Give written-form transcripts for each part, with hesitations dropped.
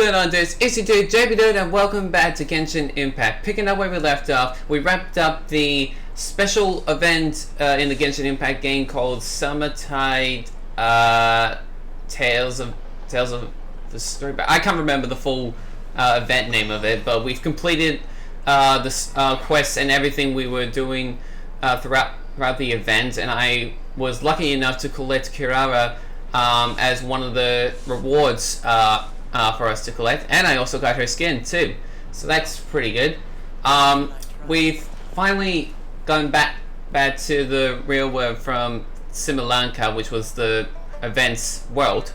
going on, dudes? It's your dude, JB Dude, and welcome back to Genshin Impact. Picking up where we left off, we wrapped up the special event in the Genshin Impact game called Summertide Tales of the Story. I can't remember the full event name of it, but we've completed the quests and everything we were doing throughout the event, and I was lucky enough to collect Kirara as one of the rewards for us to collect, and I also got her skin too, so that's pretty good. We've finally gone back to the real world from Similanka, which was the event's world,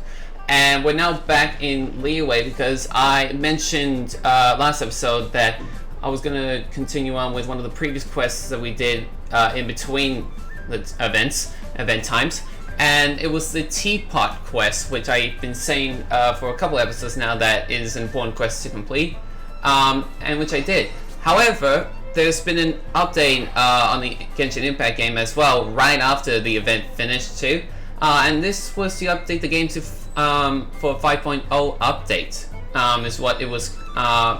and we're now back in Liyue because I mentioned last episode that I was going to continue on with one of the previous quests that we did in between the event times, and it was the teapot quest, which I've been saying for a couple episodes now that is an important quest to complete, and which I did. However, there's been an update on the Genshin Impact game as well right after the event finished too, and this was to update the game to for 5.0 update, is what it was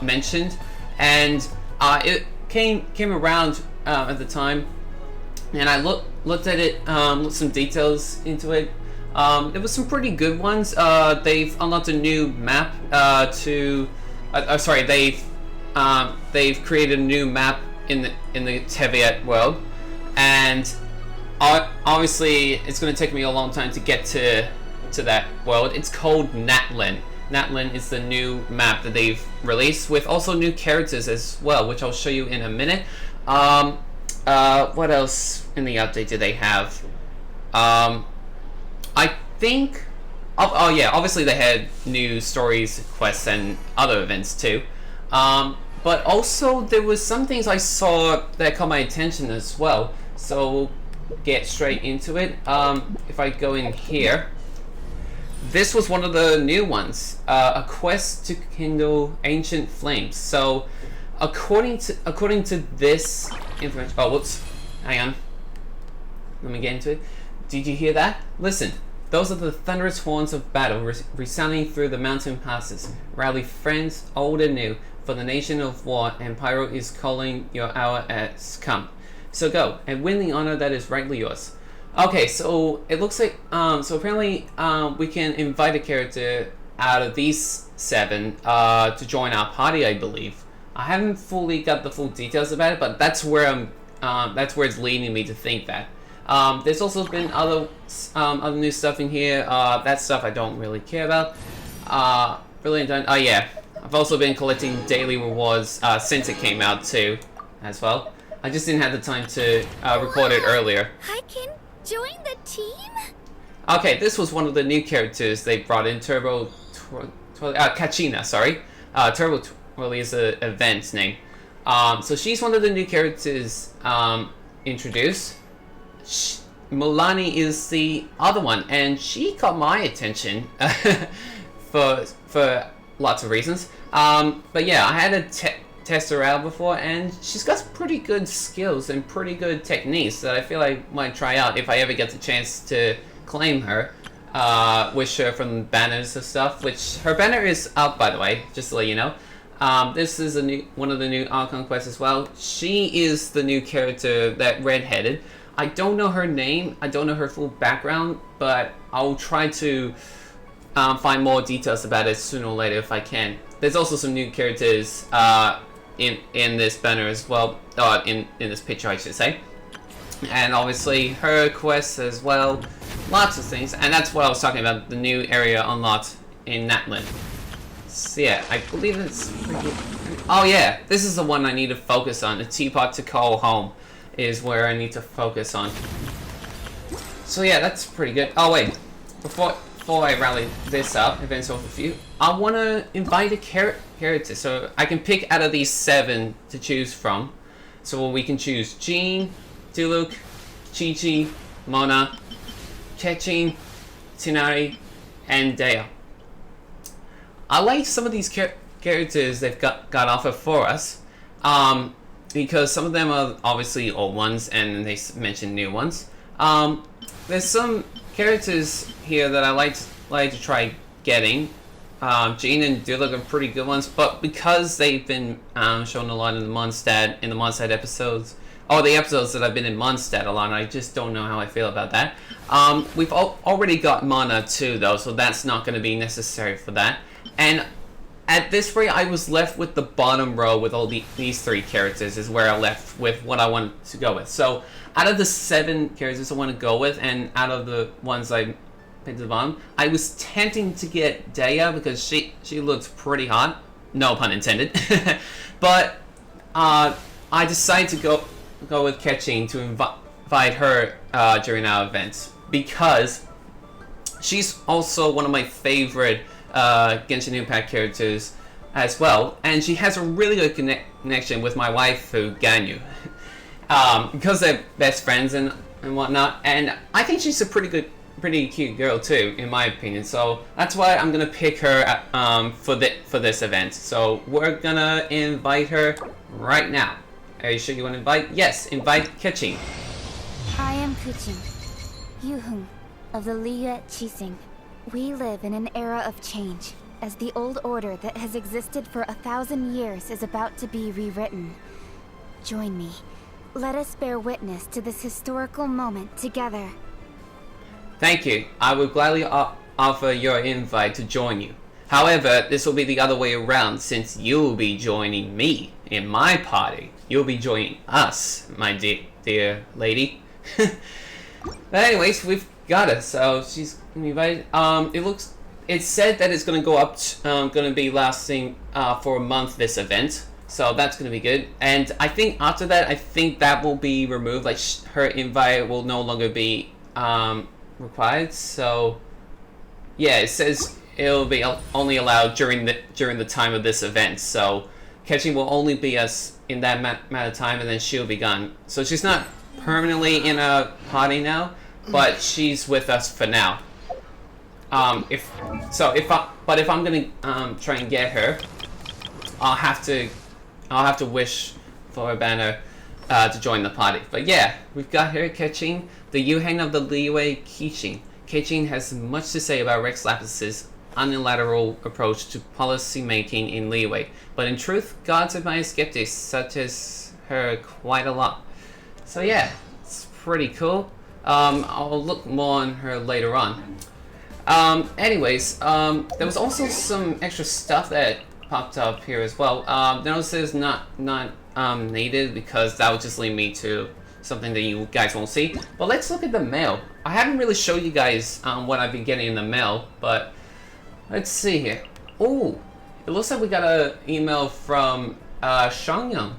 mentioned, and it came around at the time, and I looked at it, looked some details into it. There was some pretty good ones. They've unlocked a new map they've created a new map in the Teviot world, and obviously it's going to take me a long time to get to that world. It's called Natlin. Natlin is the new map that they've released, with also new characters as well, which I'll show you in a minute. What else in the update do they have? I think... Oh yeah, obviously they had new stories, quests, and other events too. But also there was some things I saw that caught my attention as well. So we'll get straight into it. If I go in here, this was one of the new ones. A quest to kindle ancient flames. So according to this information, oh whoops, hang on, let me get into it. Did you hear that? Listen, those are the thunderous horns of battle resounding through the mountain passes. Rally friends, old and new, for the nation of war, and Pyro is calling, your hour has come. So go and win the honor that is rightly yours. Okay, so it looks like so apparently we can invite a character out of these 7 to join our party, I believe. I haven't fully got the full details about it, but that's where that's where it's leading me to think that. There's also been other new stuff in here. That stuff I don't really care about. Really don't. Oh yeah, I've also been collecting daily rewards since it came out too, as well. I just didn't have the time to record it earlier. I can join the team? Okay, this was one of the new characters they brought in. Kachina, sorry. Turbo Twirly is the event's name. So she's one of the new characters introduced. Milani is the other one, and she caught my attention for lots of reasons. But yeah, I had to test her out before, and she's got pretty good skills and pretty good techniques that I feel I might try out if I ever get the chance to claim her. Wish her from banners and stuff, which her banner is up, by the way, just to let you know. This is one of the new Archon quests as well. She is the new character, that redheaded. I don't know her name, I don't know her full background, but I'll try to find more details about it sooner or later if I can. There's also some new characters in this banner as well, in this picture I should say. And obviously her quests as well, lots of things, and that's what I was talking about, the new area unlocked in Natlin. So yeah, I believe it's pretty... Oh yeah, this is the one I need to focus on. The teapot to call home is where I need to focus on. So yeah, that's pretty good. Oh wait, before I rally this up, events overview, I want to invite a character, so I can pick out of these 7 to choose from. So we can choose Jean, Diluc, Chi-Chi, Mona, Kechin, Tinari, and Dea. I like some of these characters they've got offer for us, because some of them are obviously old ones, and they mention new ones. There's some characters here that I like to try getting, Jean and Dulag are pretty good ones, but because they've been shown a lot in the Mondstadt episodes, or the episodes that I've been in Mondstadt a lot, I just don't know how I feel about that. We've already got Mana too, though, so that's not going to be necessary for that. And at this rate, I was left with the bottom row with all these 3 characters is where I left with what I wanted to go with. So out of the 7 characters I want to go with, and out of the ones I picked at the bottom, I was tempting to get Daya because she looks pretty hot. No pun intended. But I decided to go with Ketching to invite her during our events because she's also one of my favorite Genshin Impact characters as well, and she has a really good connection with my waifu Ganyu because they're best friends and whatnot, and I think she's a pretty cute girl too, in my opinion. So that's why I'm gonna pick her for this event. So we're gonna invite her right now. Are you sure you want to invite? Yes, invite Ketching. I am Kuching, Yuhung of the Liya Chising. We live in an era of change, as the old order that has existed for 1,000 years is about to be rewritten. Join me. Let us bear witness to this historical moment together. Thank you. I would gladly offer your invite to join you. However, this will be the other way around, since you'll be joining me in my party. You'll be joining us, my dear lady. But anyways, we've got her, so she's gonna be invited. It's said that it's gonna go up, gonna be lasting for a month, this event. So that's gonna be good. And I think after that, that will be removed. Like her invite will no longer be required. So yeah, it says it'll be only allowed during the time of this event. So Ketching will only be us in that amount of time, and then she'll be gone. So she's not permanently in a party now, but she's with us for now. If I'm gonna try and get her, I'll have to wish for a banner to join the party. But yeah, we've got her, Ketching, the Yuheng of the Liyue Qixing. Ketching has much to say about Rex Lapis's unilateral approach to policy making in Liyue, but in truth, gods admire skeptics such as her quite a lot. So yeah, it's pretty cool. I'll look more on her later on. Anyways, there was also some extra stuff that popped up here as well. Notice it's not needed because that would just lead me to something that you guys won't see. But let's look at the mail. I haven't really showed you guys what I've been getting in the mail, but let's see here. Oh, it looks like we got an email from Shangyang,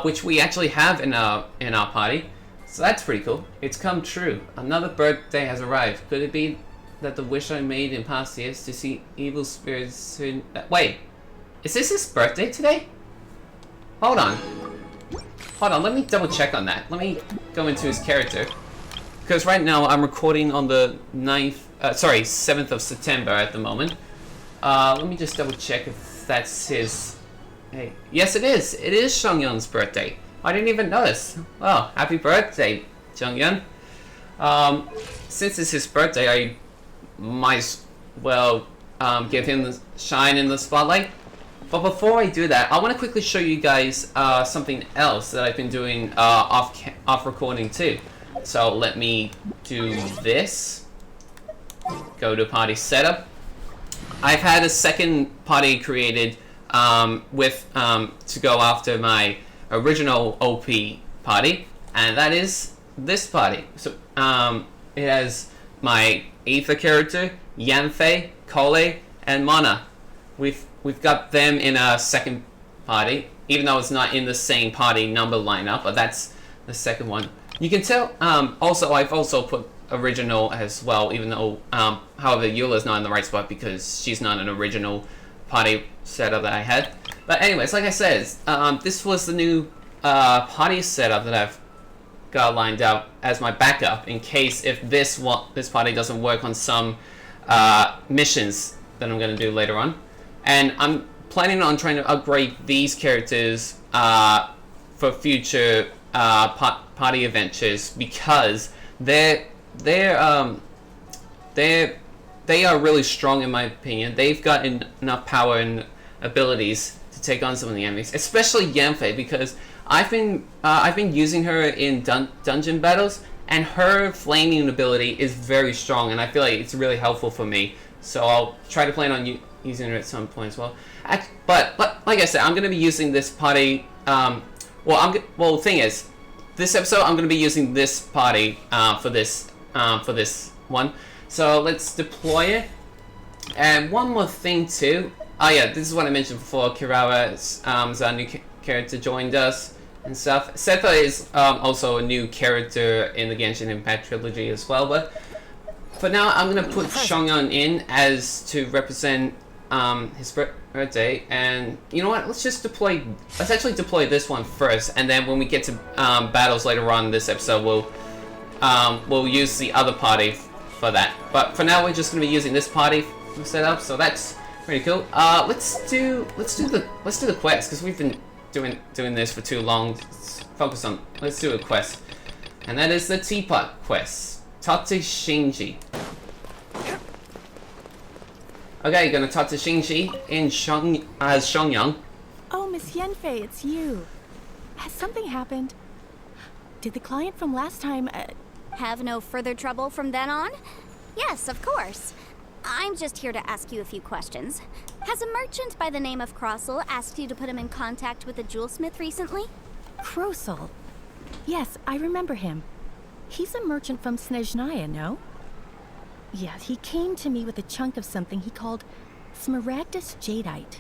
which we actually have in our party. So that's pretty cool. It's come true. Another birthday has arrived. Could it be that the wish I made in past years to see evil spirits soon... Wait, is this his birthday today? Hold on, let me double check on that. Let me go into his character. Because right now I'm recording on the 7th of September at the moment. Let me just double check if that's his... Hey, yes it is! It is Shangyang's birthday. I didn't even notice. Well, happy birthday, Shangyang. Since it's his birthday, I might as well give him the shine in the spotlight. But before I do that, I want to quickly show you guys something else that I've been doing off recording too. So let me do this. Go to party setup. I've had a second party created to go after my original OP party, and that is this party. So it has my Aether character, Yanfei, Kole, and Mana. We've got them in a second party, even though it's not in the same party number lineup, but that's the second one. You can tell, I've also put original as well, even though, however, Eula's not in the right spot because she's not an original party setup that I had. But anyways, like I said, this was the new party setup that I've got lined up as my backup in case if this party doesn't work on some missions that I'm going to do later on. And I'm planning on trying to upgrade these characters for future party adventures because they're they are really strong in my opinion. They've got enough power and abilities to take on some of the enemies, especially Yanfei, because I've been using her in dungeon battles, and her flaming ability is very strong, and I feel like it's really helpful for me. So I'll try to plan on using her at some point as well. But like I said, I'm going to be using this party. Well, thing is, this episode I'm going to be using this party for this one. So let's deploy it. And one more thing too. Oh yeah, this is what I mentioned before. Kirawa's our new character joined us and stuff. Setha is also a new character in the Genshin Impact trilogy as well. But for now, I'm gonna put Shongyun in as to represent his birthday. And you know what? Let's actually deploy this one first, and then when we get to battles later on in this episode, we'll use the other party for that. But for now, we're just gonna be using this party setup. So that's pretty cool. Let's do the quest, because we've been doing this for too long. Let's do a quest, and that is the teapot quest. Tate Shinji. Okay, you're gonna talk to Shinji as Shongyang. Oh, Miss Yanfei, it's you. Has something happened? Did the client from last time, Have no further trouble from then on? Yes, of course. I'm just here to ask you a few questions. Has a merchant by the name of Crossel asked you to put him in contact with a jewelsmith recently? Krosel? Yes, I remember him. He's a merchant from Snezhnaya, no? Yeah, he came to me with a chunk of something he called Smaragdus Jadeite.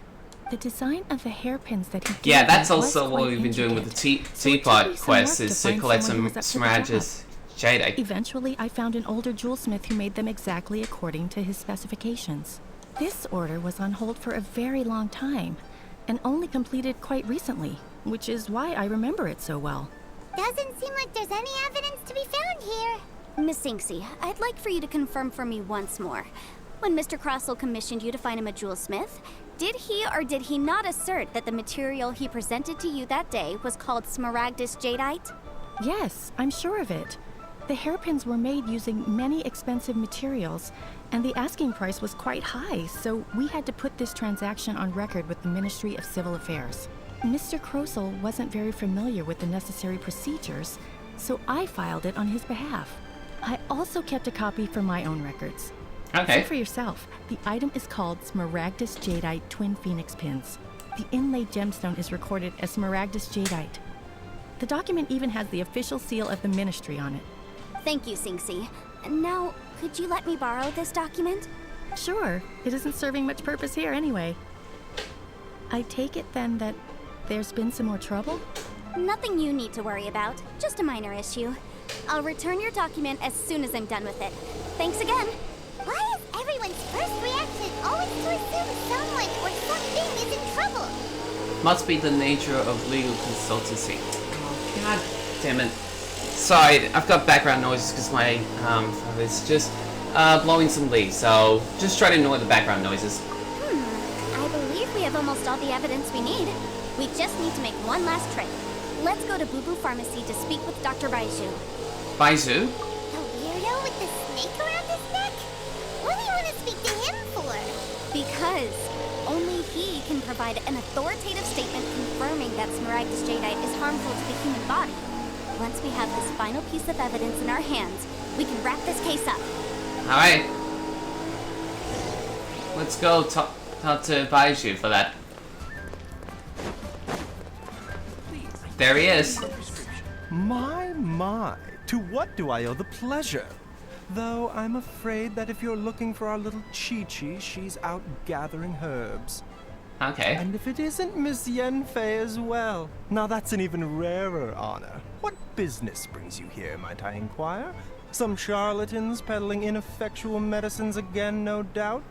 The design of the hairpins that he gave Yeah, that's me was also what quite we've been doing with the intricate. So it took teapot me some quest, work is to to find collect someone some who was up to the job. Smaragdus Jadeite. Eventually, I found an older jewelsmith who made them exactly according to his specifications. This order was on hold for a very long time, and only completed quite recently, which is why I remember it so well. Doesn't seem like there's any evidence to be found here. Miss Inksy, I'd like for you to confirm for me once more. When Mr. Crossel commissioned you to find him a jewelsmith, did he or did he not assert that the material he presented to you that day was called Smaragdus Jadeite? Yes, I'm sure of it. The hairpins were made using many expensive materials, and the asking price was quite high, so we had to put this transaction on record with the Ministry of Civil Affairs. Mr. Krosel wasn't very familiar with the necessary procedures, so I filed it on his behalf. I also kept a copy for my own records. Okay. See for yourself. The item is called Smaragdus Jadeite Twin Phoenix Pins. The inlaid gemstone is recorded as Smaragdus Jadeite. The document even has the official seal of the ministry on it. Thank you, Sinksy. Now, could you let me borrow this document? Sure, it isn't serving much purpose here anyway. I take it then that there's been some more trouble? Nothing you need to worry about, just a minor issue. I'll return your document as soon as I'm done with it. Thanks again. Why is everyone's first reaction always to assume someone or something is in trouble? Must be the nature of legal consultancy. Oh, God damn it. Sorry, I've got background noises because my father's just blowing some leaves, so just try to ignore the background noises. I believe we have almost all the evidence we need. We just need to make one last trip. Let's go to Boo Boo Pharmacy to speak with Dr. Baiju. Baizu? The weirdo with the snake around his neck? What do you want to speak to him for? Because only he can provide an authoritative statement confirming that Smaragdus Jadeite is harmful to the human body. Once we have this final piece of evidence in our hands, we can wrap this case up. Alright. Let's go talk to Baiju for that. There he is. My, to what do I owe the pleasure? Though I'm afraid that if you're looking for our little Chi-Chi, she's out gathering herbs. Okay. And if it isn't Miss Yanfei as well, now that's an even rarer honor. What business brings you here, might I inquire? Some charlatans peddling ineffectual medicines again, no doubt?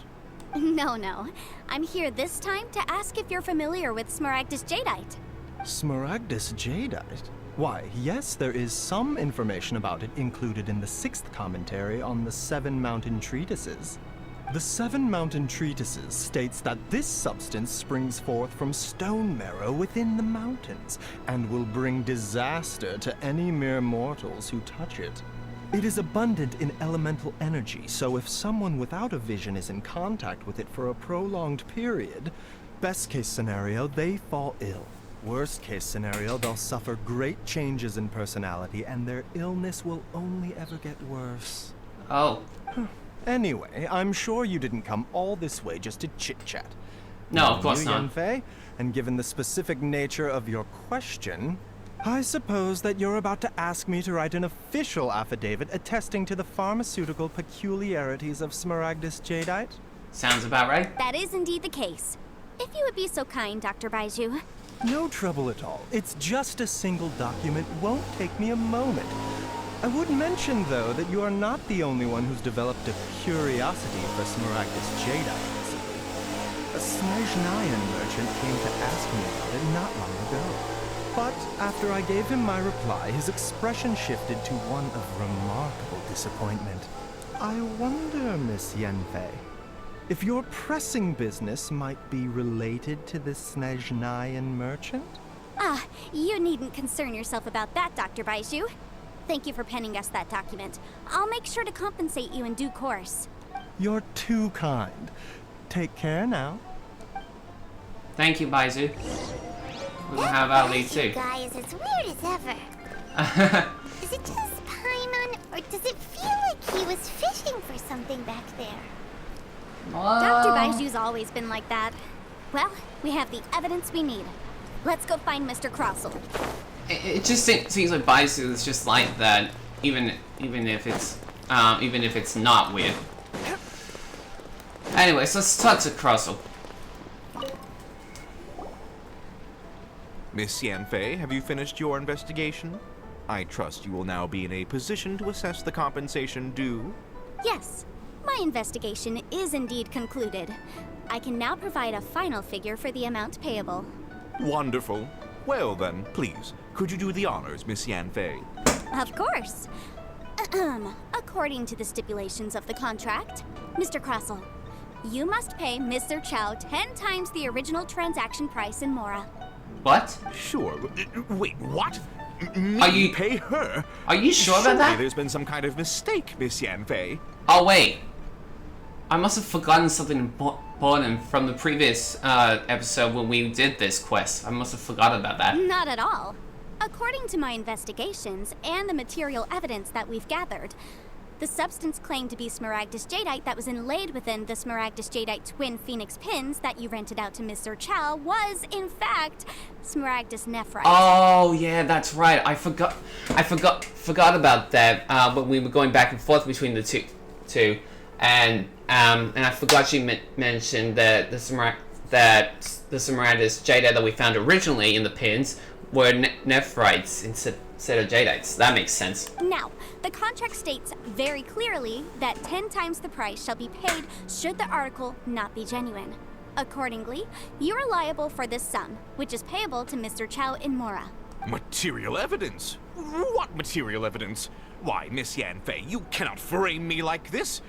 No. I'm here this time to ask if you're familiar with Smaragdus Jadeite. Smaragdus Jadeite? Why, yes, there is some information about it included in the 6th commentary on the 7 Mountain Treatises. The 7 Mountain Treatises states that this substance springs forth from stone marrow within the mountains, and will bring disaster to any mere mortals who touch it. It is abundant in elemental energy, so if someone without a vision is in contact with it for a prolonged period, best case scenario, they fall ill. Worst case scenario, they'll suffer great changes in personality and their illness will only ever get worse. Oh. Anyway, I'm sure you didn't come all this way just to chit-chat. No, of course You, not. Yanfei, and given the specific nature of your question, I suppose that you're about to ask me to write an official affidavit attesting to the pharmaceutical peculiarities of Smaragdus jadeite? Sounds about right. That is indeed the case. If you would be so kind, Dr. Baiju. No trouble at all. It's just a single document. Won't take me a moment. I would mention, though, that you are not the only one who's developed a curiosity for Smaragdus jadeite recently. A Snezhnayan merchant came to ask me about it not long ago. But after I gave him my reply, his expression shifted to one of remarkable disappointment. I wonder, Miss Yanfei, if your pressing business might be related to the Snezhnayan merchant? Ah, you needn't concern yourself about that, Dr. Baiju. Thank you for penning us that document. I'll make sure to compensate you in due course. You're too kind. Take care now. Thank you, Baizu. We'll have our lead too. guy is as weird as ever. Is it just Paimon, or does it feel like he was fishing for something back there? Dr. Baiju's always been like that. Well, we have the evidence we need. Let's go find Mr. Crossel. It just seems like Baizu is just like that, even if it's not weird. Anyways, let's talk to Crossel. Miss Yanfei, have you finished your investigation? I trust you will now be in a position to assess the compensation due. Yes, my investigation is indeed concluded. I can now provide a final figure for the amount payable. Wonderful. Well then, please, could you do the honors, Miss Yanfei? Of course. According to the stipulations of the contract, Mr. Crossel, you must pay Mr. Chow 10 times the original transaction price in Mora. What? Sure. Wait, what? Are you- pay her? Are you sure about Surely that? there's been some kind of mistake, Miss Yanfei. Oh wait, I must have forgotten something important from the previous episode when we did this quest. I must have forgotten about that. Not at all. According to my investigations and the material evidence that we've gathered, the substance claimed to be Smaragdus jadeite that was inlaid within the Smaragdus jadeite twin phoenix pins that you rented out to Mr. Chow was, in fact, Smaragdus nephrite. Oh yeah, that's right. I forgot about that when we were going back and forth between the two, and I forgot you mentioned that the Smaragdus jadeite that we found originally in the pins were nephrites instead of jadeites. That makes sense. Now, the contract states very clearly that 10 times the price shall be paid should the article not be genuine. Accordingly, you are liable for this sum, which is payable to Mr. Chow in Mora. Material evidence? What material evidence? Why, Miss Yanfei, you cannot frame me like this.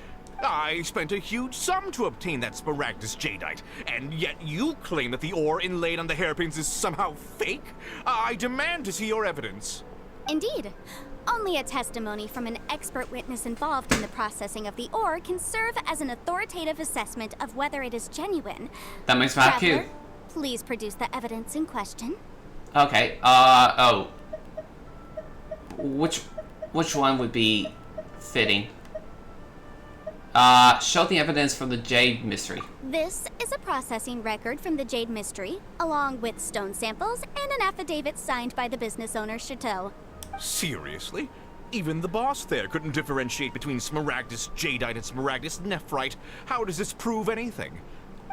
I spent a huge sum to obtain that Smaragdus jadeite, and yet you claim that the ore inlaid on the hairpins is somehow fake? I demand to see your evidence. Indeed. Only a testimony from an expert witness involved in the processing of the ore can serve as an authoritative assessment of whether it is genuine. That makes me happy. Traveler, please produce the evidence in question. Okay. Which one would be fitting? Show the evidence from the Jade Mystery. This is a processing record from the Jade Mystery, along with stone samples and an affidavit signed by the business owner, Chateau. Seriously? Even the boss there couldn't differentiate between Smaragdus jadeite and Smaragdus nephrite. How does this prove anything?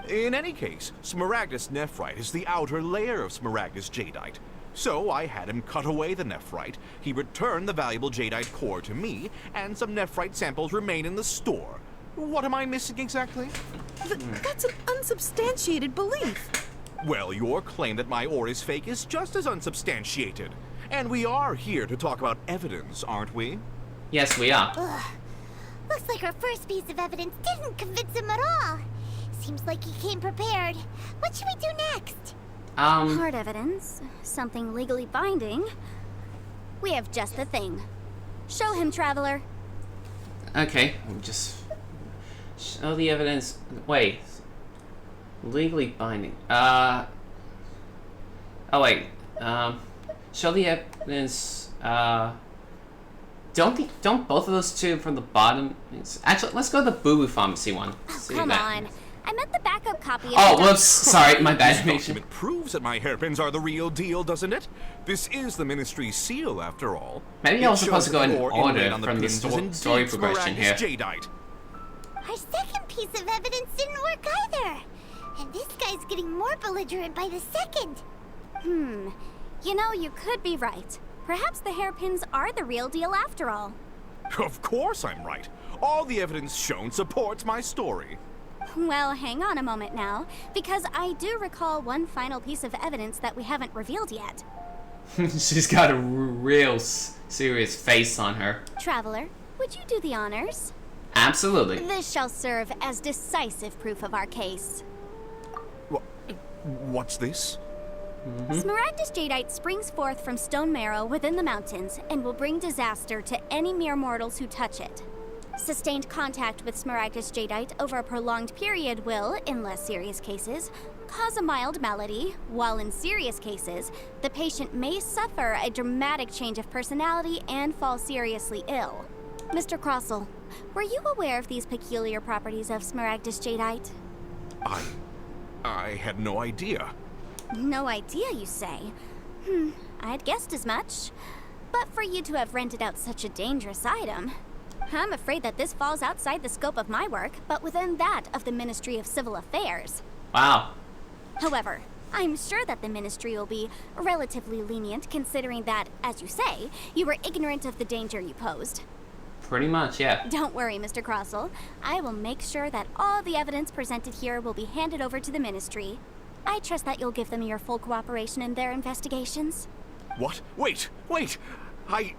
In any case, Smaragdus nephrite is the outer layer of Smaragdus jadeite. So I had him cut away the nephrite, he returned the valuable jadeite core to me, and some nephrite samples remain in the store. What am I missing exactly? That's an unsubstantiated belief. Well, your claim that my ore is fake is just as unsubstantiated. And we are here to talk about evidence, aren't we? Yes, we are. Ugh. Looks like our first piece of evidence didn't convince him at all. Seems like he came prepared. What should we do next? Hard evidence, something legally binding. We have just the thing. Show him, Traveler. Okay, just show the evidence. Wait, legally binding. Oh wait. Show the evidence. Don't both of those two from the bottom? Actually, let's go to the Boo Boo Pharmacy one. Oh, See come that. on. I meant the backup copy of Oh, the whoops. Sorry, my bad. This document proves that my hairpins are the real deal, doesn't it? This is the Ministry's seal, after all. Maybe I was It supposed to shows go in that the ore order inlaid on from the pins is indeed story progression here. Smaragdus jadeite. Our second piece of evidence didn't work either. And this guy's getting more belligerent by the second. You know, you could be right. Perhaps the hairpins are the real deal after all. Of course I'm right. All the evidence shown supports my story. Well, hang on a moment now, because I do recall one final piece of evidence that we haven't revealed yet. She's got a real serious face on her. Traveler, would you do the honors? Absolutely. This shall serve as decisive proof of our case. What's this? Smaragdus jadeite springs forth from stone marrow within the mountains and will bring disaster to any mere mortals who touch it. Sustained contact with Smaragdus jadeite over a prolonged period will, in less serious cases, cause a mild malady, while in serious cases, the patient may suffer a dramatic change of personality and fall seriously ill. Mr. Crossell, were you aware of these peculiar properties of Smaragdus jadeite? I had no idea. No idea, you say? I'd guessed as much. But for you to have rented out such a dangerous item, I'm afraid that this falls outside the scope of my work, but within that of the Ministry of Civil Affairs. Wow. However, I'm sure that the Ministry will be relatively lenient considering that, as you say, you were ignorant of the danger you posed. Pretty much, yeah. Don't worry, Mr. Crossell. I will make sure that all the evidence presented here will be handed over to the Ministry. I trust that you'll give them your full cooperation in their investigations. What? Wait! I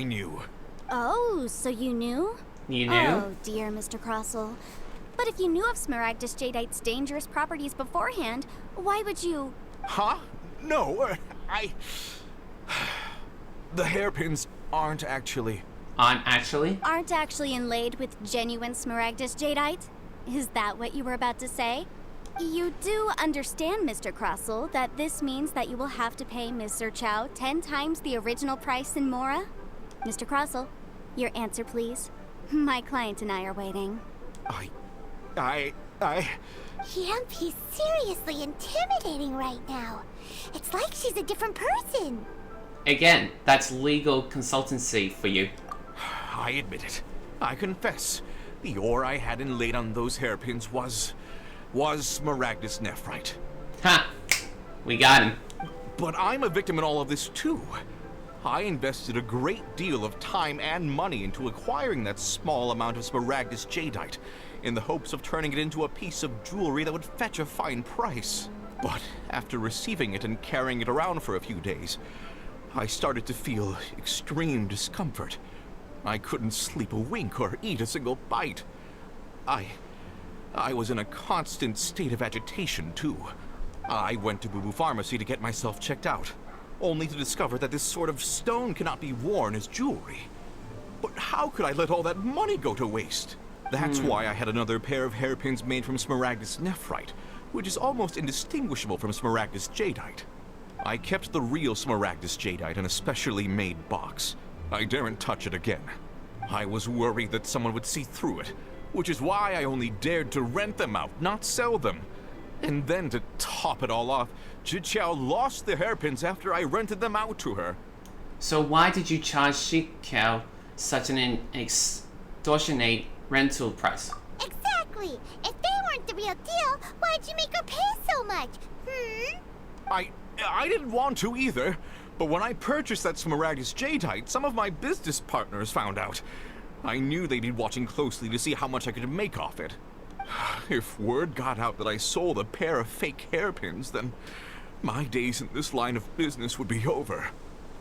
knew. Oh, so you knew? You knew? Oh, dear Mr. Crossell. But if you knew of Smaragdus jadeite's dangerous properties beforehand, why would you... Huh? No, The hairpins aren't actually... Aren't actually inlaid with genuine Smaragdus jadeite? Is that what you were about to say? You do understand, Mr. Crossell, that this means that you will have to pay Ms. Zerchow 10 times the original price in Mora? Mr. Crossell, your answer, please. My client and I are waiting. Yep, he's seriously intimidating right now. It's like she's a different person. Again, that's legal consultancy for you. I admit it. I confess. The ore I had inlaid on those hairpins was Smaragdus nephrite. Ha! We got him. But I'm a victim in all of this too. I invested a great deal of time and money into acquiring that small amount of Smaragdus jadeite in the hopes of turning it into a piece of jewelry that would fetch a fine price. But after receiving it and carrying it around for a few days, I started to feel extreme discomfort. I couldn't sleep a wink or eat a single bite. I was in a constant state of agitation, too. I went to Boo Boo Pharmacy to get myself checked out, only to discover that this sort of stone cannot be worn as jewelry. But how could I let all that money go to waste? That's why I had another pair of hairpins made from Smaragdus nephrite, which is almost indistinguishable from Smaragdus jadeite. I kept the real Smaragdus jadeite in a specially made box. I daren't touch it again. I was worried that someone would see through it, which is why I only dared to rent them out, not sell them. And then to top it all off, Zhiqiao lost the hairpins after I rented them out to her. So why did you charge Zhiqiao such an extortionate rental price? Exactly. If they weren't the real deal, why'd you make her pay so much? I didn't want to either, but when I purchased that Smaragdus jadeite, some of my business partners found out. I knew they'd be watching closely to see how much I could make off it. If word got out that I sold a pair of fake hairpins, then my days in this line of business would be over.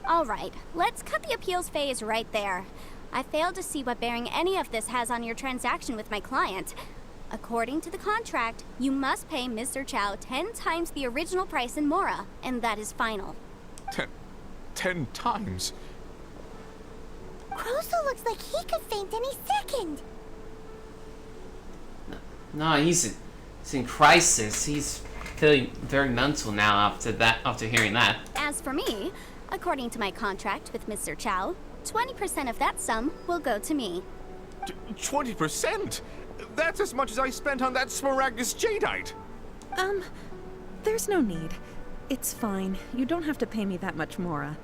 All right, let's cut the appeals phase right there. I failed to see what bearing any of this has on your transaction with my client. According to the contract, you must pay Ms. Zerchow 10 times the original price in Mora, and that is final. 10 times? Croso looks like he could faint any second. No, he's in crisis. He's feeling very mental now after hearing that. As for me, according to my contract with Mr. Chow, 20% of that sum will go to me. 20%? That's as much as I spent on that Smaragdus Jadeite. There's no need. It's fine. You don't have to pay me that much, Mora.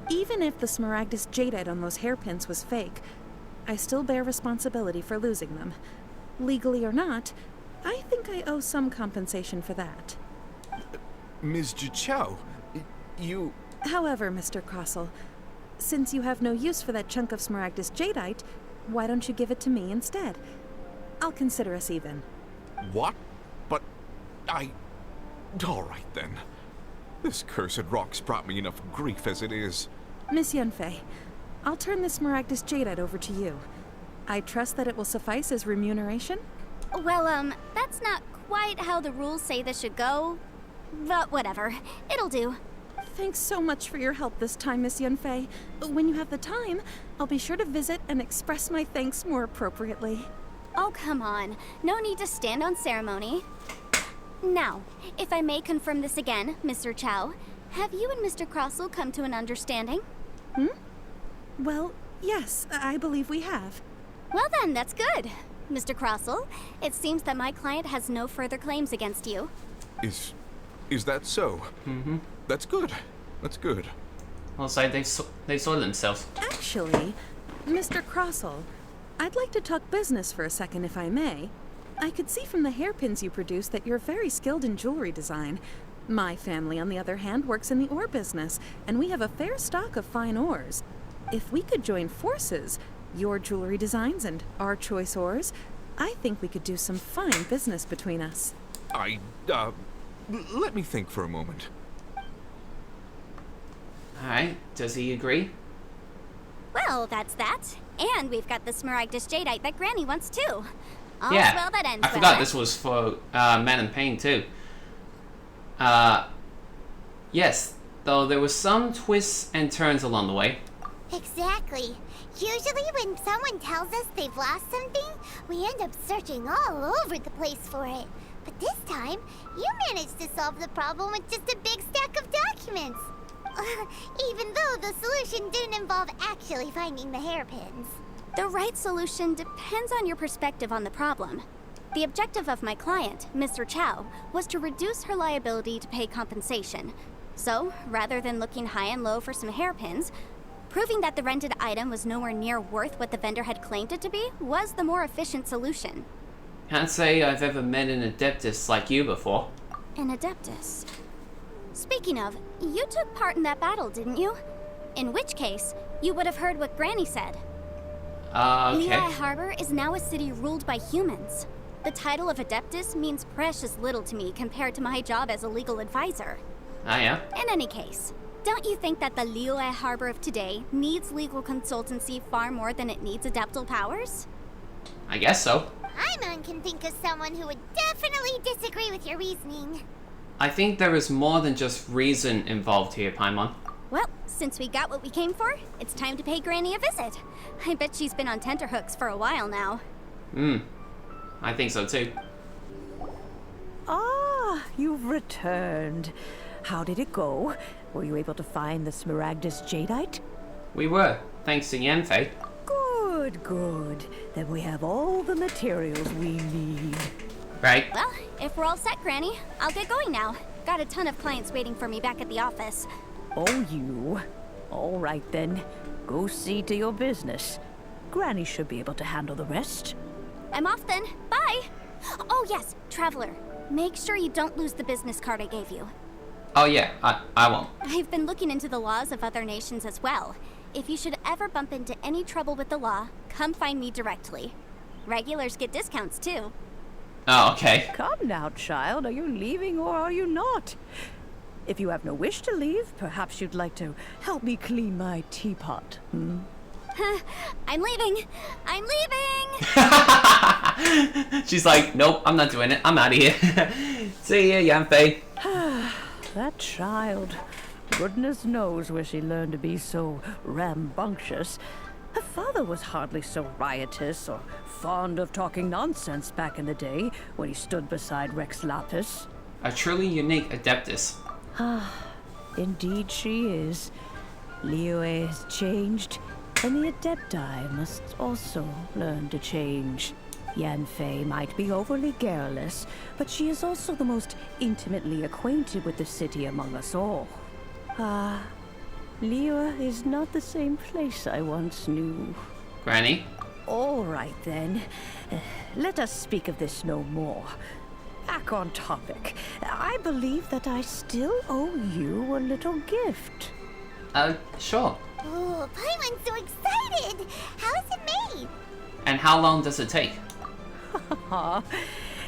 Even if the Smaragdus Jadeite on those hairpins was fake, I still bear responsibility for losing them. Legally or not, I think I owe some compensation for that. Ms. Jichao, you... However, Mr. Crossell, since you have no use for that chunk of Smaragdus Jadeite, why don't you give it to me instead? I'll consider us even. What? But all right then. This cursed rock's brought me enough grief as it is. Miss Yunfei, I'll turn this Smaragdus Jadeite over to you. I trust that it will suffice as remuneration? Well, that's not quite how the rules say this should go. But whatever, it'll do. Thanks so much for your help this time, Miss Yunfei. When you have the time, I'll be sure to visit and express my thanks more appropriately. Oh, come on. No need to stand on ceremony. Now, if I may confirm this again, Mr. Chow, have you and Mr. Crossell come to an understanding? Well, yes, I believe we have. Well then, that's good. Mr. Crossell, it seems that my client has no further claims against you. Is that so? Mm-hmm. That's good. That's good. Well, so they sorted themselves. Actually, Mr. Crossell, I'd like to talk business for a second, if I may. I could see from the hairpins you produce that you're very skilled in jewelry design. My family, on the other hand, works in the ore business, and we have a fair stock of fine ores. If we could join forces, your jewelry designs and our choice ores, I think we could do some fine business between us. Let me think for a moment. Alright, does he agree? Well, that's that. And we've got the Smaragdus Jadeite that Granny wants too. All's Yeah, well that ends I well. forgot this was for Man in Pain too. Yes, though there were some twists and turns along the way. Exactly. Usually when someone tells us they've lost something, we end up searching all over the place for it. But this time, you managed to solve the problem with just a big stack of documents. Even though the solution didn't involve actually finding the hairpins. The right solution depends on your perspective on the problem. The objective of my client, Mr. Chow, was to reduce her liability to pay compensation. So, rather than looking high and low for some hairpins, proving that the rented item was nowhere near worth what the vendor had claimed it to be was the more efficient solution. Can't say I've ever met an adeptus like you before. An adeptus. Speaking of, you took part in that battle, didn't you? In which case, you would have heard what Granny said. Okay. Lehigh Harbor is now a city ruled by humans. The title of Adeptus means precious little to me compared to my job as a legal advisor. Ah, yeah? In any case, don't you think that the Lehigh Harbor of today needs legal consultancy far more than it needs adeptal powers? I guess so. Paimon can think of someone who would definitely disagree with your reasoning. I think there is more than just reason involved here, Paimon. Well, since we got what we came for, it's time to pay Granny a visit. I bet she's been on tenterhooks for a while now. I think so too. Ah, you've returned. How did it go? Were you able to find the Smaragdus Jadeite? We were, thanks to Yanfei. Good, good. Then we have all the materials we need. Right? Well, if we're all set, Granny, I'll get going now. Got a ton of clients waiting for me back at the office. Oh, you. All right, then. Go see to your business. Granny should be able to handle the rest. I'm off then. Bye! Oh yes, Traveler. Make sure you don't lose the business card I gave you. Oh yeah, I won't. I've been looking into the laws of other nations as well. If you should ever bump into any trouble with the law, come find me directly. Regulars get discounts too. Oh, okay. Come now, child. Are you leaving or are you not? If you have no wish to leave, perhaps you'd like to help me clean my teapot, I'm leaving! I'm leaving! She's like, nope, I'm not doing it. I'm out of here. See ya, Yanfei. That child. Goodness knows where she learned to be so rambunctious. Her father was hardly so riotous or fond of talking nonsense back in the day when he stood beside Rex Lapis. A truly unique Adeptus. Indeed she is. Liyue has changed, and the Adepti must also learn to change. Yanfei might be overly garrulous, but she is also the most intimately acquainted with the city among us all. Liyue is not the same place I once knew. Granny? All right then. Let us speak of this no more. Back on topic. I believe that I still owe you a little gift. Sure. Oh, Paimon's so excited! How is it made? And how long does it take?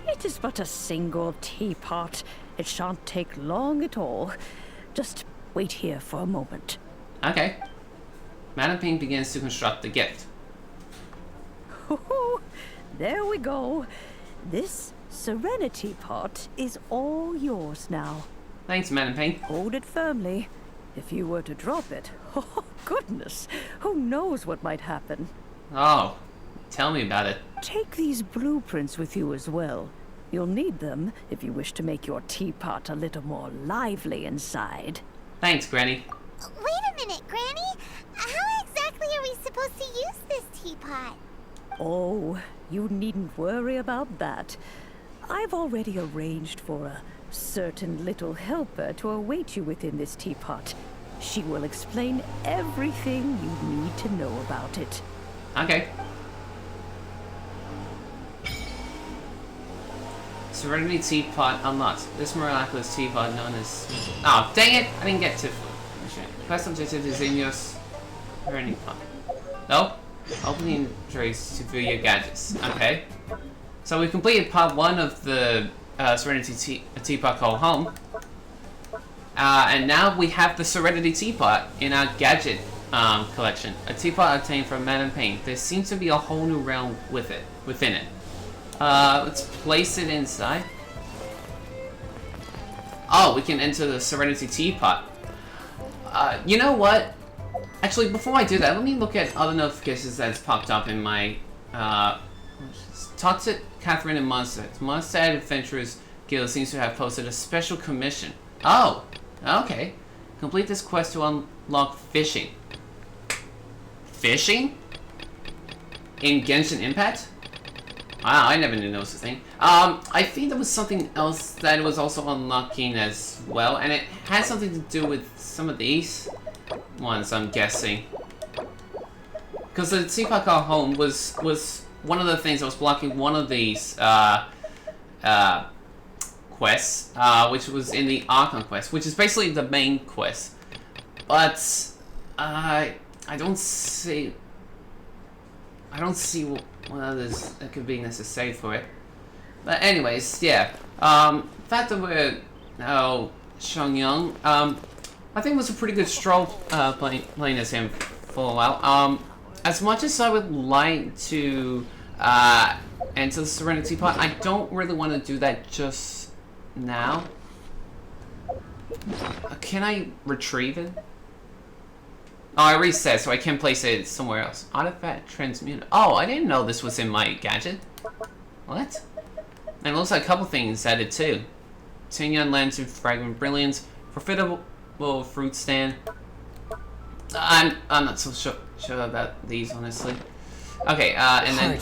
It is but a single teapot. It shan't take long at all. Just wait here for a moment. Okay. Madam Ping begins to construct the gift. There we go. This Serenity pot is all yours now. Thanks, Madam Ping. Hold it firmly. If you were to drop it, oh goodness, who knows what might happen. Oh, tell me about it. Take these blueprints with you as well. You'll need them if you wish to make your teapot a little more lively inside. Thanks, Granny. Wait a minute, Granny. How exactly are we supposed to use this teapot? Oh, you needn't worry about that. I've already arranged for a certain little helper to await you within this teapot. She will explain everything you need to know about it. Okay. Serenity Teapot unlocked. This miraculous teapot known as... Oh, dang it! I didn't get to... Quest objective is in your Serenity Pot. Nope. Opening trays to view your gadgets. Okay. So we completed part 1 of the Serenity Teapot called Home. And now we have the Serenity Teapot in our gadget collection. A teapot obtained from Madame Ping. There seems to be a whole new realm within it. Let's place it inside. Oh, we can enter the Serenity Teapot. You know what? Actually, before I do that, let me look at other notifications that's popped up in my... Talk to Catherine and Monster. Monster Adventurers Guild seems to have posted a special commission. Oh, okay. Complete this quest to unlock fishing. Fishing? In Genshin Impact? Wow, I never knew that was a thing. I think there was something else that was also unlocking as well, and it had something to do with some of these ones, I'm guessing. Because the Teapot Call Home was one of the things that was blocking one of these quests, which was in the Archon quest, which is basically the main quest. But I don't see what others that could be necessary for it. But anyways, yeah. The fact that we're now Xiangyang, I think it was a pretty good stroll playing as him for a while. As much as I would like to enter the Serenity Pot, I don't really want to do that just now. Can I retrieve it? Oh, I reset, so I can place it somewhere else. Artifact transmuter. Oh, I didn't know this was in my gadget. What? And it looks like a couple things added too. Tinyan Lantern Fragment Brilliance. Profitable fruit stand. I'm not so sure about these, honestly. Okay, and then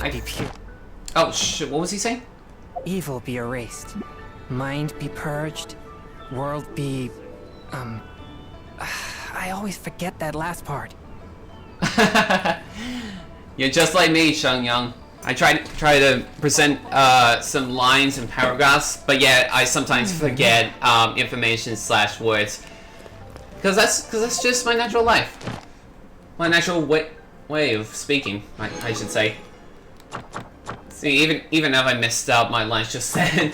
oh shit! What was he saying? Evil be erased, mind be purged, world be I always forget that last part. You're just like me, Xiangyang. I try to present some lines and paragraphs, but yet I sometimes forget information / words. Because that's just my natural life. My natural way of speaking, I should say. See, even if I messed up my lines just then.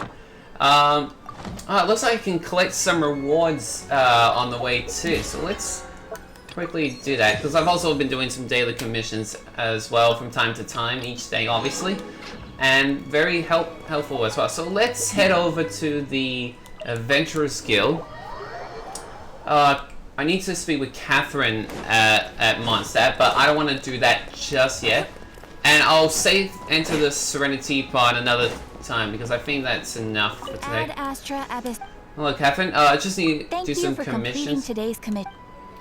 It looks like I can collect some rewards on the way too, so let's quickly do that, because I've also been doing some daily commissions as well from time to time, each day obviously, and very helpful as well. So let's head over to the Adventurers Guild. I need to speak with Catherine at Mondstadt, but I don't want to do that just yet. And I'll save into the Serenity part another time because I think that's enough for today. Ad Astra Abyss. Hello, Catherine. I just need to Thank do you some for completing commissions. today's commission.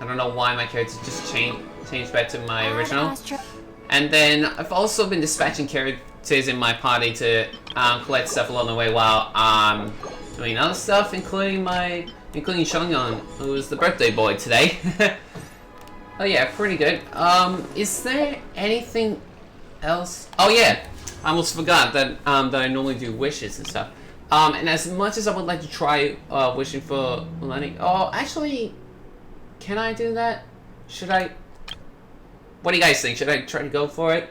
I don't know why my character just changed back to my original. Astra. And then I've also been dispatching characters in my party to collect stuff along the way while doing other stuff, including Shongyong, who was the birthday boy today. Oh yeah, pretty good. Is there anything else? Oh yeah, I almost forgot that that I normally do wishes and stuff. And as much as I would like to try wishing for Melanie, oh actually, can I do that? Should I? What do you guys think? Should I try to go for it?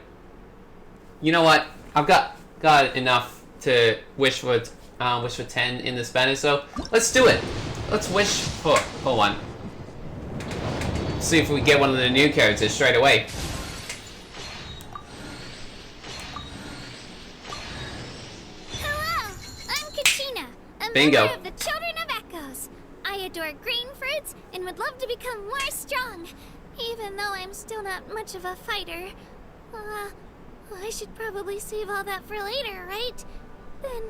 You know what? I've got enough to wish for 10 in this banner, so let's do it. Let's wish for one. See if we get one of the new characters straight away. Hello, I'm Katrina, a Bingo. member of the Children of Echoes. I adore green fruits and would love to become more strong, even though I'm still not much of a fighter. I should probably save all that for later, right? Then,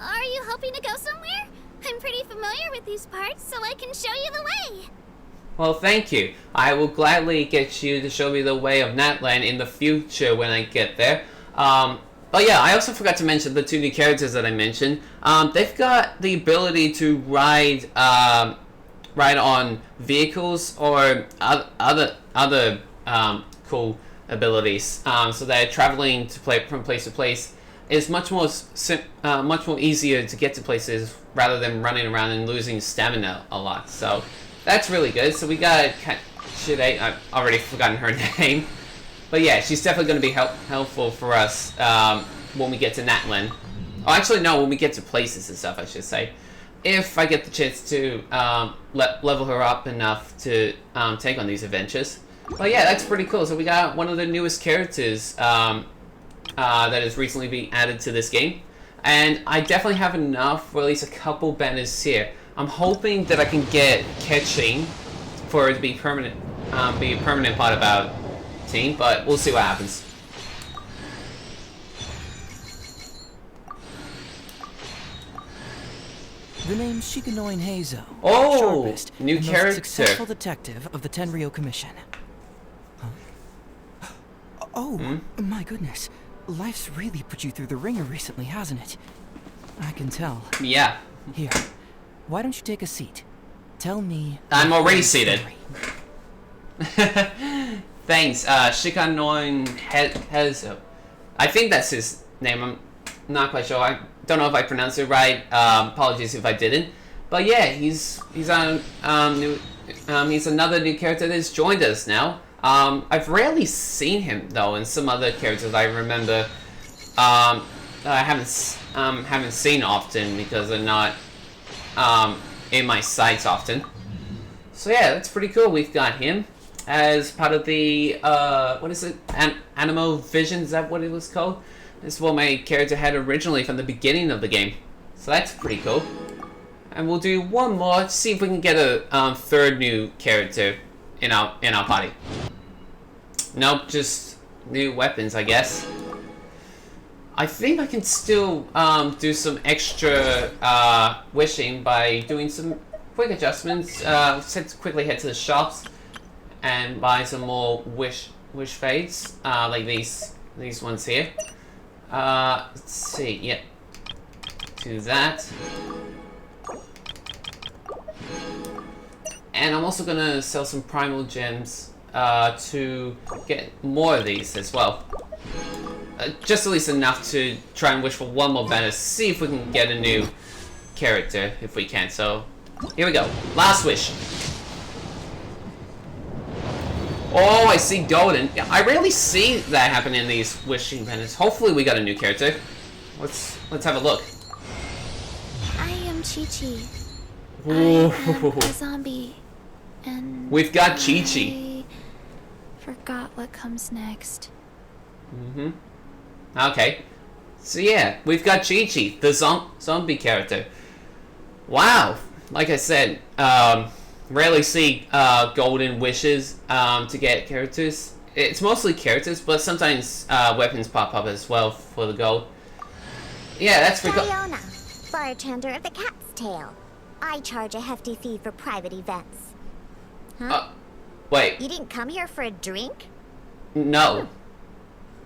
are you hoping to go somewhere? I'm pretty familiar with these parts, so I can show you the way. Well, thank you. I will gladly get you to show me the way of Natland in the future when I get there. But yeah, I also forgot to mention the two new characters that I mentioned. They've got the ability to ride on vehicles or other cool abilities. So they're traveling from place to place. It's much more easier to get to places rather than running around and losing stamina a lot. So that's really good. So we got I've already forgotten her name. But yeah, she's definitely going to be helpful for us when we get to Natlan. Oh, actually, no, when we get to places and stuff, I should say. If I get the chance to level her up enough to take on these adventures. But yeah, that's pretty cool. So we got one of the newest characters that has recently been added to this game. And I definitely have enough for at least a couple banners here. I'm hoping that I can get catching for it to be a permanent part of our team, but we'll see what happens. The name's Shikanoin Heizo. Oh, sharpest new and character. most successful detective of the Tenryou Commission. Huh? Oh, my goodness. Life's really put you through the ringer recently, hasn't it? I can tell. Yeah. Here, why don't you take a seat? Tell me... I'm already seated. Thanks, Shikanoin Heizo. I think that's his name. I'm not quite sure. I don't know if I pronounced it right. Apologies if I didn't. But yeah, he's another new character that's joined us now. I've rarely seen him though in some other characters I remember. I haven't seen often because they're not in my sights often. So yeah, that's pretty cool. We've got him as part of the what is it? Animo Vision, is that what it was called? This is what my character had originally from the beginning of the game. So that's pretty cool. And we'll do one more to see if we can get a third new character in our party. Nope, just new weapons, I guess. I think I can still do some extra wishing by doing some quick adjustments. Let's quickly head to the shops and buy some more wish fades, like these ones here. Let's see, yeah. Do that. And I'm also gonna sell some primal gems to get more of these as well. Just at least enough to try and wish for one more banner, see if we can get a new character if we can. So here we go. Last wish. Oh, I see golden. Yeah, I rarely see that happen in these wishing banners. Hopefully we got a new character. Let's have a look. I am Chi-Chi. I Ooh. am a zombie. And We've got Chi-Chi. I forgot what comes next. Mm-hmm. Okay. So yeah, we've got Chi-Chi, the zombie character. Wow. Like I said, rarely see golden wishes to get characters. It's mostly characters, but sometimes weapons pop up as well for the gold. Yeah, that's pretty cool. Fiona, bartender of the Cat's Tail. I charge a hefty fee for private events. Huh? Wait. You didn't come here for a drink? No.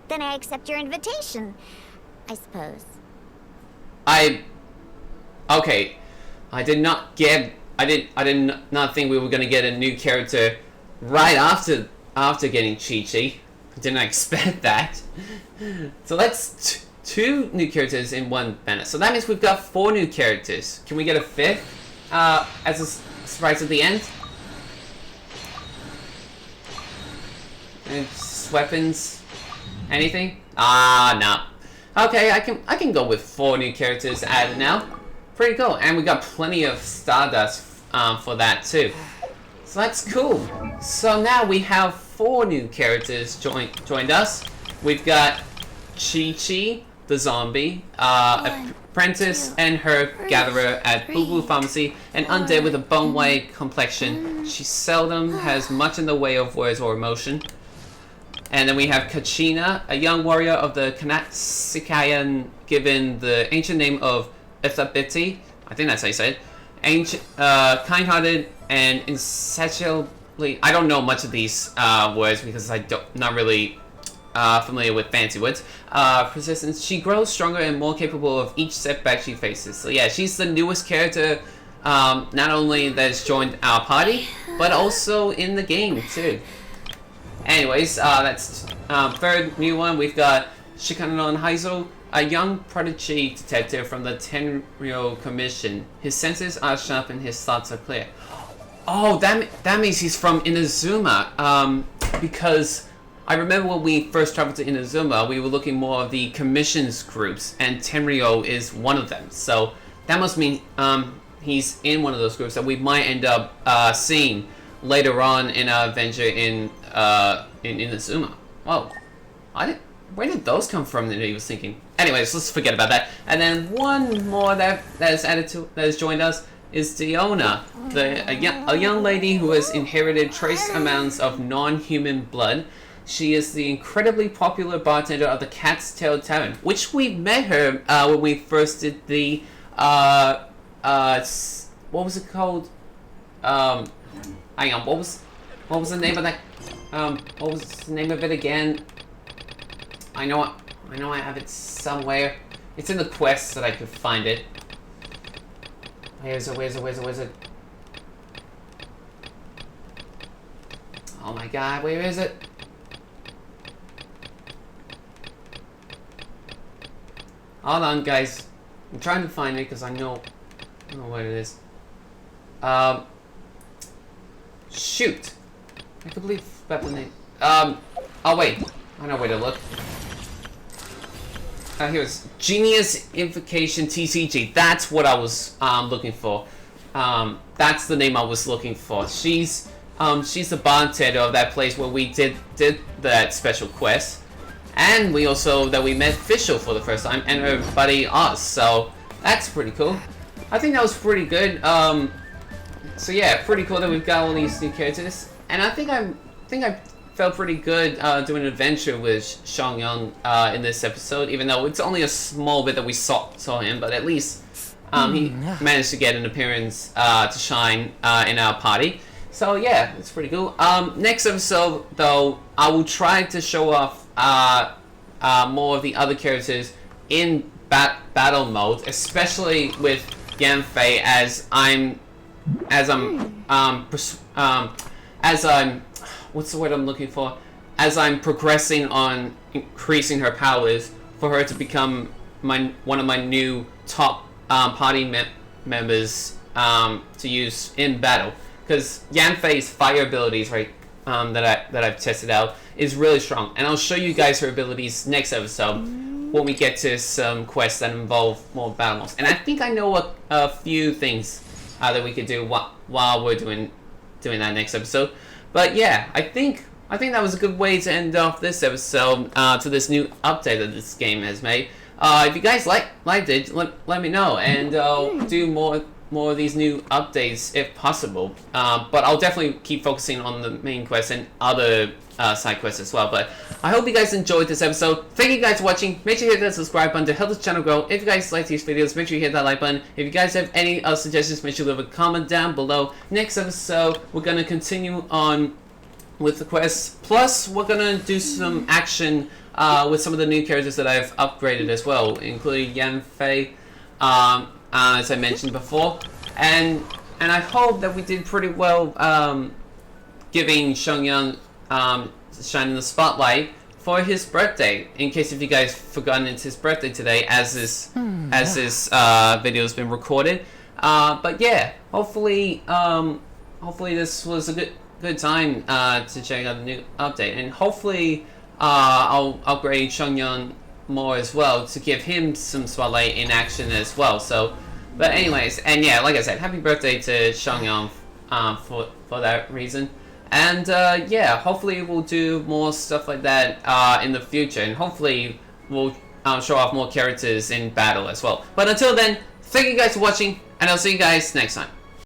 Then I accept your invitation, I suppose. Okay. I did not think we were gonna get a new character right after getting Chi-Chi. I didn't expect that. So that's two new characters in one banner. So that means we've got 4 new characters. Can we get a 5th as a surprise at the end? And weapons? Anything? No. Okay, I can go with 4 new characters added now. Pretty cool, and we got plenty of Stardust for that too. So that's cool. So now we have 4 new characters joined us. We've got Chi-Chi, the zombie, apprentice and herb gatherer at Boo Boo Pharmacy, an undead with a bone white complexion. She seldom has much in the way of words or emotion. And then we have Kachina, a young warrior of the Kanatsikayan, given the ancient name of Ithabiti. I think that's how you say it. Ancient, kind-hearted and insatiably. I don't know much of these words because not really familiar with fancy words. Persistence. She grows stronger and more capable of each setback she faces. So yeah, she's the newest character, not only that's joined our party, but also in the game too. Anyways, that's 3rd new one. We've got Shikanon Haizo, a young prodigy detective from the Tenryo Commission. His senses are sharp and his thoughts are clear. Oh, that means he's from Inazuma. Because I remember when we first traveled to Inazuma, we were looking more of the commissions groups, and Tenryo is one of them. So that must mean he's in one of those groups that we might end up seeing later on in our adventure in Inazuma. Whoa, where did those come from that he was thinking? Anyways, let's forget about that. And then one more that has joined us is Diona, a young lady who has inherited trace amounts of non-human blood. She is the incredibly popular bartender of the Cat's Tail Tavern, which we met her when we first did the what was it called? Hang on, what was the name of that? What was the name of it again? I know I have it somewhere. It's in the quest that I could find it. Where's it? Oh my god, where is it? Hold on, guys. I'm trying to find it because I know what it is. Shoot. I completely forgot the name. Oh wait. I know where to look. Here's Genius Invocation TCG. That's what I was looking for. That's the name I was looking for. She's the bartender of that place where we did that special quest. And we met Fischl for the first time, and her buddy Oz, so that's pretty cool. I think that was pretty good. So yeah, pretty cool that we've got all these new characters, and I think I felt pretty good doing an adventure with Xiangyang in this episode, even though it's only a small bit that we saw him, but at least he managed to get an appearance to shine in our party. So yeah, it's pretty cool. Next episode, though, I will try to show off more of the other characters in battle mode, especially with Yanfei, as I'm what's the word I'm looking for? As I'm progressing on increasing her powers for her to become one of my new top party members to use in battle. Because Yanfei's fire abilities, right, that I've tested out, is really strong, and I'll show you guys her abilities next episode when we get to some quests that involve more battle modes. And I think I know a few things that we could do while we're doing that next episode. But yeah, I think that was a good way to end off this episode to this new update that this game has made. If you guys liked it, let me know, and I'll do more more of these new updates if possible. But I'll definitely keep focusing on the main quest and other side quests as well. But I hope you guys enjoyed this episode. Thank you guys for watching. Make sure you hit that subscribe button to help this channel grow. If you guys like these videos, make sure you hit that like button. If you guys have any suggestions, make sure you leave a comment down below. Next episode, we're going to continue on with the quests. Plus, we're going to do some action with some of the new characters that I've upgraded as well, including Yanfei, as I mentioned before. And I hope that we did pretty well giving Shongyang shining the spotlight for his birthday. In case if you guys forgotten, it's his birthday today, as this video has been recorded. But yeah, hopefully this was a good time to check out the new update, and hopefully I'll upgrade Shongyang more as well to give him some spotlight in action as well. So, but anyways, and yeah, like I said, happy birthday to Shongyang for that reason. And yeah, hopefully we'll do more stuff like that in the future, and hopefully we'll show off more characters in battle as well. But until then, thank you guys for watching, and I'll see you guys next time.